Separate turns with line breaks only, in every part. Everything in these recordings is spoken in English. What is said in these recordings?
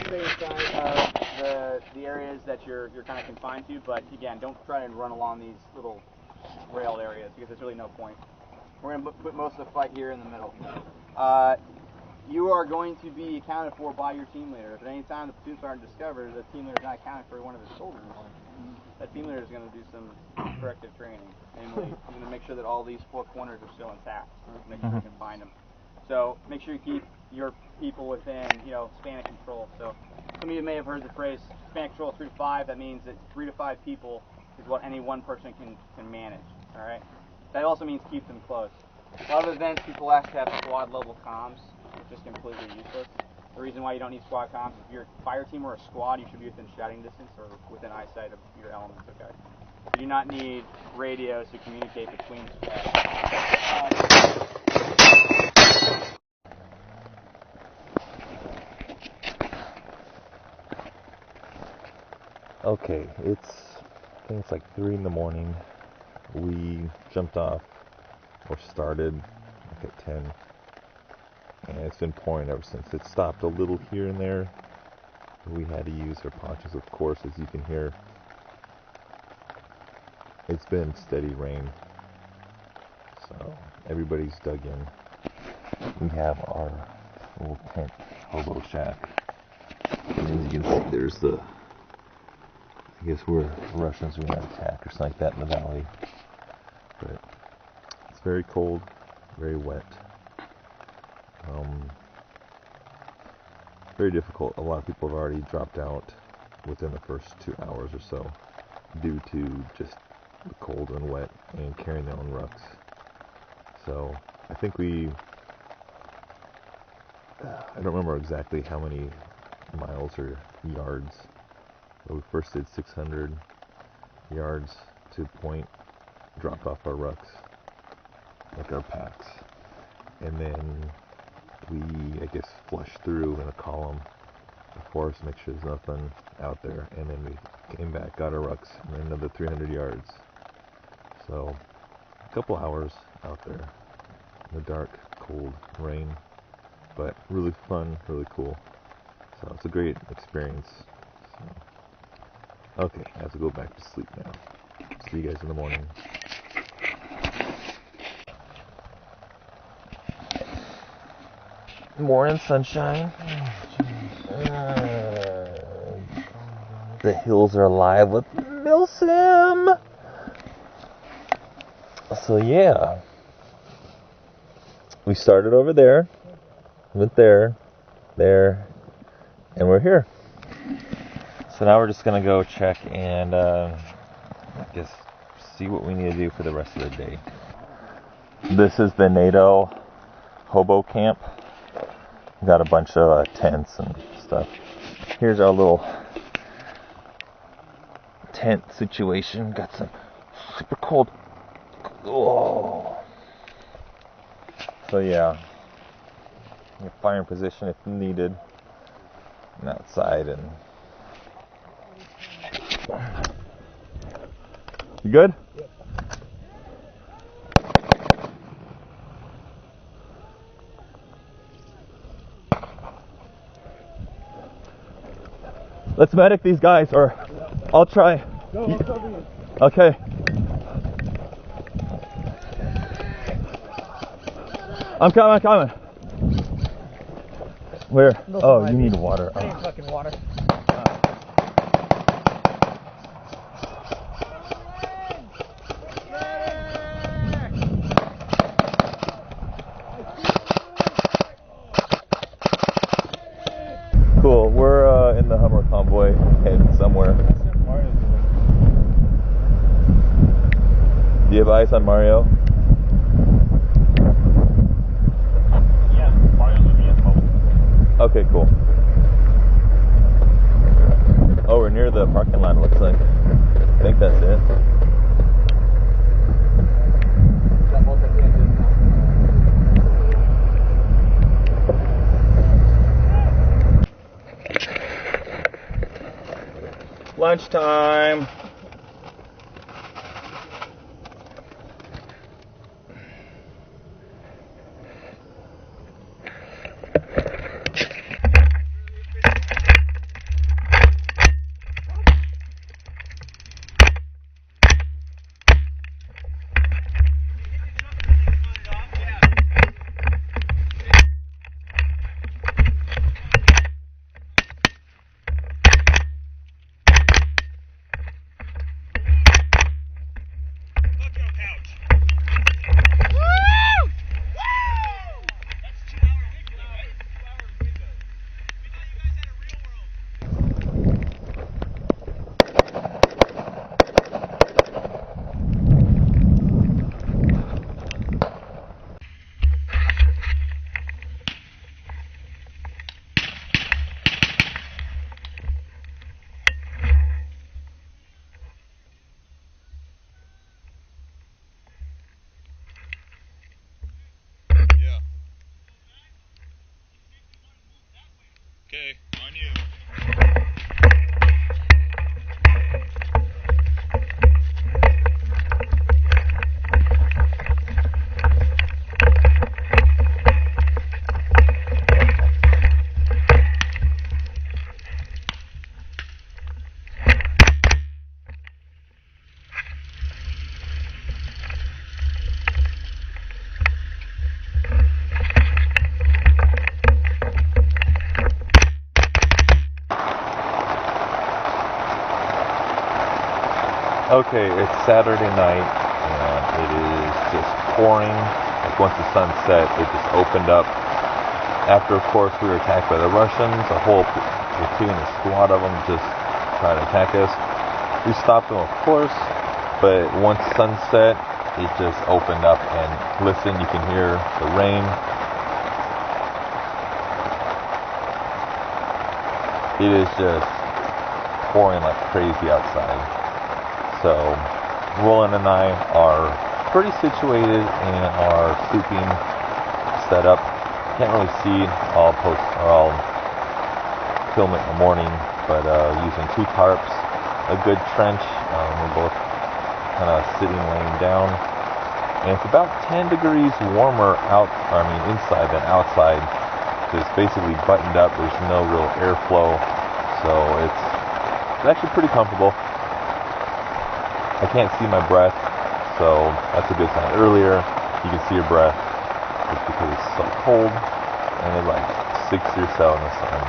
stay inside the areas that you're kind of confined to, but again, don't try and run along these little railed areas because there's really no point. We're going to put most of the fight here in the middle. You are going to be accounted for by your team leader. If at any time the platoon sergeant discovers the team leader is not accounted for one of his soldiers, that team leader is going to do some corrective training. Namely, he's going to make sure that all these four corners are still intact. Make sure you can find them. So make sure you keep your people within, span of control. So some of you may have heard the phrase span of control 3 to 5. That means that 3 to 5 people is what any one person can manage. All right. That also means keep them close. A lot of events people ask to have squad level comms, which is completely useless. The reason why you don't need squad comms is if you're a fire team or a squad, you should be within shouting distance or within eyesight of your elements. Okay. You do not need radios to communicate between squads.
Okay, I think it's like 3 in the morning. We jumped off, or started, like at 10. And it's been pouring ever since. It stopped a little here and there. We had to use our ponchos, of course, as you can hear. It's been steady rain. So, everybody's dug in. We have our little tent, hobo shack. And as you can see, there's I guess we're Russians, we might attack or something like that in the valley. But it's very cold, very wet. Very difficult. A lot of people have already dropped out within the first 2 hours or so due to just the cold and wet and carrying their own rucks. So I think I don't remember exactly how many miles or yards. We first did 600 yards to point, dropped off our rucks, like our packs, and then we, I guess, flushed through in a column before us to make sure there's nothing out there, and then we came back, got our rucks, and then another 300 yards. So, a couple hours out there in the dark, cold, rain, but really fun, really cool. So it's a great experience. So, okay, I have to go back to sleep now. See you guys in the morning. Morning sunshine. The hills are alive with Milsim. So yeah, we started over there, went there, and we're here. So now we're just gonna go check and I guess see what we need to do for the rest of the day. This is the NATO hobo camp. Got a bunch of tents and stuff. Here's our little tent situation. Got some super cold. Oh. So yeah, fire position if needed, and outside. And you good? Yep. Let's medic these guys, or I'll try.
Go, I'll cover you.
Okay. I'm coming. Where? Oh, you need water.
I need fucking water.
Cool. We're in the Hummer convoy heading somewhere. Do you have eyes on Mario?
Yeah, Mario's looking at both.
Okay, cool. Oh, we're near the parking lot, it looks like. I think that's it. Lunchtime. Okay, on you. Okay, it's Saturday night, and it is just pouring. Like once the sun set, it just opened up. After, of course, we were attacked by the Russians, a whole platoon, a squad of them just tried to attack us. We stopped them, of course, but once sunset, it just opened up, and listen, you can hear the rain. It is just pouring like crazy outside. So, Roland and I are pretty situated in our sleeping setup. Can't really see. I'll film it in the morning, but using 2 tarps, a good trench. We're both kind of sitting, laying down, and it's about 10 degrees warmer inside than outside. So it's basically buttoned up. There's no real airflow, so it's actually pretty comfortable. I can't see my breath, so that's a good sign. Earlier, you can see your breath just because it's so cold, and it's like 60 or so in the sun.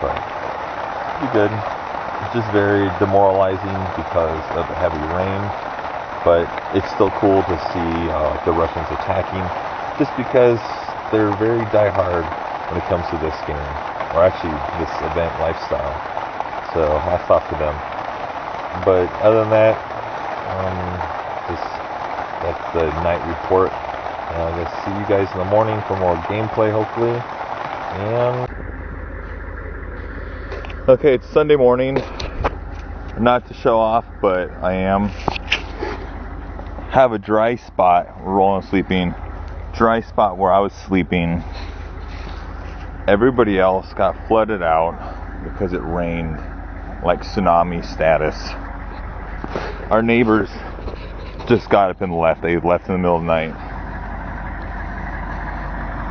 But pretty good. It's just very demoralizing because of the heavy rain, but it's still cool to see the Russians attacking, just because they're very diehard when it comes to this game, or actually this event lifestyle. So hats off to them. But other than that, that's the night report. I guess see you guys in the morning for more gameplay, hopefully. And okay, it's Sunday morning. Not to show off, but I have a dry spot where Roland's sleeping. Dry spot where I was sleeping. Everybody else got flooded out because it rained like tsunami status. Our neighbors just got up and left. They left in the middle of the night.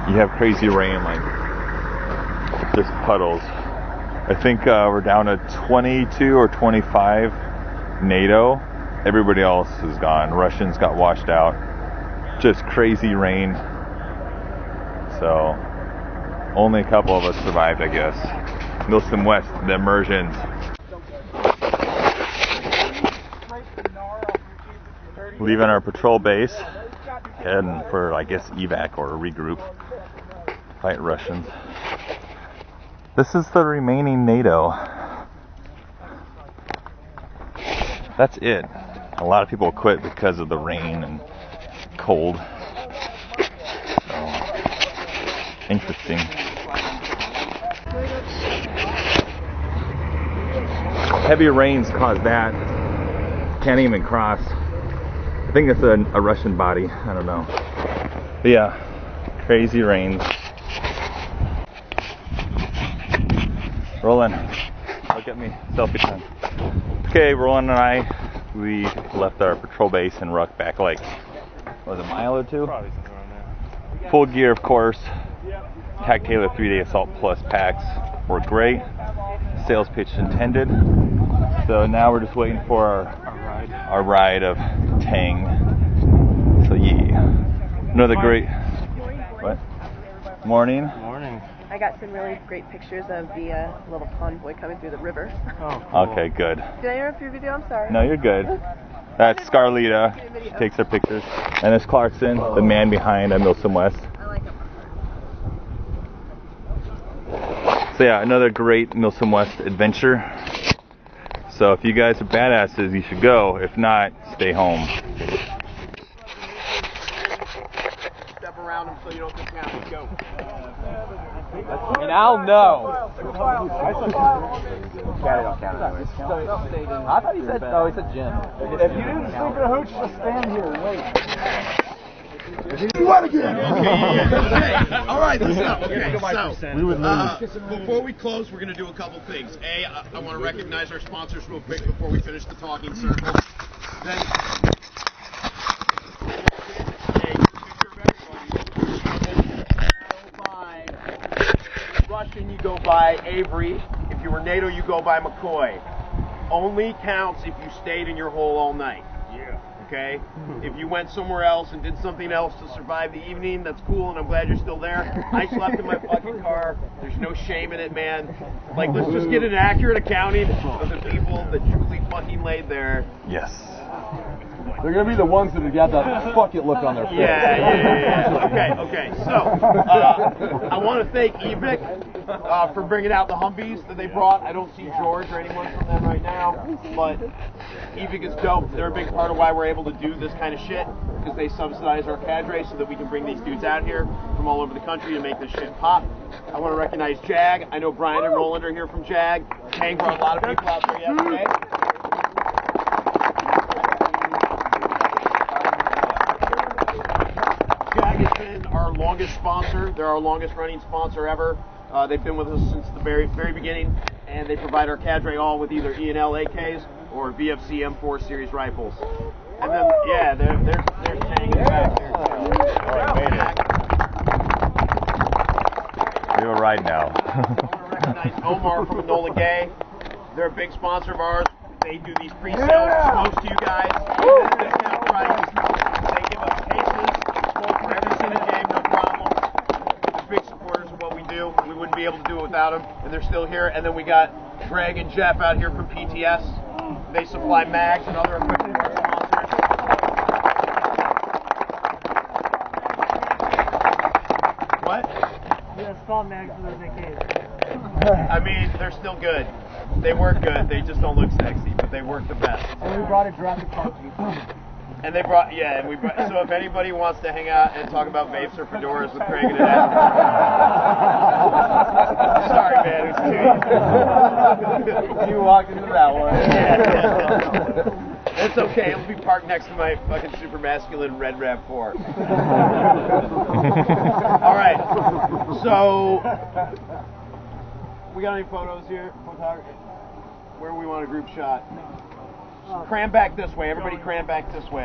You have crazy rain, like just puddles. I think we're down to 22 or 25 NATO. Everybody else is gone. Russians got washed out. Just crazy rain. So only a couple of us survived, I guess. Milsim West, the immersions. Leaving our patrol base, heading for, I guess, evac or regroup. Fight Russians. This is the remaining NATO. That's it. A lot of people quit because of the rain and cold. So, interesting. Heavy rains caused that. Can't even cross. I think it's a Russian body. I don't know. But yeah, crazy rains. Roland, look at me. Selfie time. Okay, Roland and I, we left our patrol base and ruck back like, what was it, a mile or 2? Probably somewhere around there. Full gear, of course. TAG Taylor 3-day assault plus packs were great. Sales pitch intended. So now we're just waiting for our ride of Tang. So yeah, another great. What? Morning.
Morning.
I got some really great pictures of the little convoy coming through the river.
Oh, cool.
Okay, good.
Did I interrupt your video? I'm sorry.
No, you're good. That's Scarlita. She takes her pictures. And there's Clarkson, the man behind Milsim West.
I like them.
So yeah, another great Milsim West adventure. So if you guys are badasses, you should go. If not, stay home.
Step around them so you don't discount. Go. And I'll know. I thought he said. Oh, he said Jim. If you didn't sleep in a hooch, just stand here and wait.
What again? Okay. All right, listen up. Okay, so
We would lose.
before we close, we're going to do a couple things. A, I want to recognize our sponsors real quick before we finish the talking circle. Then, Russian, you go by Avery. If you were NATO, you go by McCoy. Only counts if you stayed in your hole all night. Yeah. Okay? If you went somewhere else and did something else to survive the evening, that's cool, and I'm glad you're still there. I slept in my fucking car. There's no shame in it, man. Like, let's just get an accurate accounting of the people that truly fucking laid there.
Yes.
They're gonna be the ones that have got that fuck it look on their face.
Yeah. Okay. So, I want to thank Evic for bringing out the Humvees that they brought. I don't see George or anyone from them right now, but Evic is dope. They're a big part of why we're able to do this kind of shit, because they subsidize our cadre so that we can bring these dudes out here from all over the country to make this shit pop. I want to recognize JAG. I know Brian and Roland are here from JAG. Hank brought a lot of people out there yesterday. JAG has been our longest sponsor. They're our longest running sponsor ever. They've been with us since the very beginning, and they provide our cadre all with either E&L AKs or VFC M4 series rifles. And then, yeah, they're hanging back there.
All right, made it. We have a ride now.
I want to recognize Omar from Enola Gay. They're a big sponsor of ours. They do these pre-sales close to you guys. Discount price. They give us cases, smoke for every single game, no problem. They're big supporters of what we do. We wouldn't be able to do it without them, and they're still here. And then we got Greg and Jeff out here from PTS. They supply mags and other equipment for our sponsors. What?
Yeah, small mags for those AKs.
I mean, they're still good. They work good. They just don't look sexy, but they work the best.
And we brought a Jurassic Park Jeep.
And they brought, yeah, and we brought, so if anybody wants to hang out and talk about vapes or fedoras with Craig and Ed. Sorry, man, it was too easy.
You walked into that one.
Yeah. It's okay, it'll be parked next to my fucking super masculine Red RAV4. Alright, so, we got any photos here? Photography? Where we want a group shot? Cram back this way. Everybody cram back this way.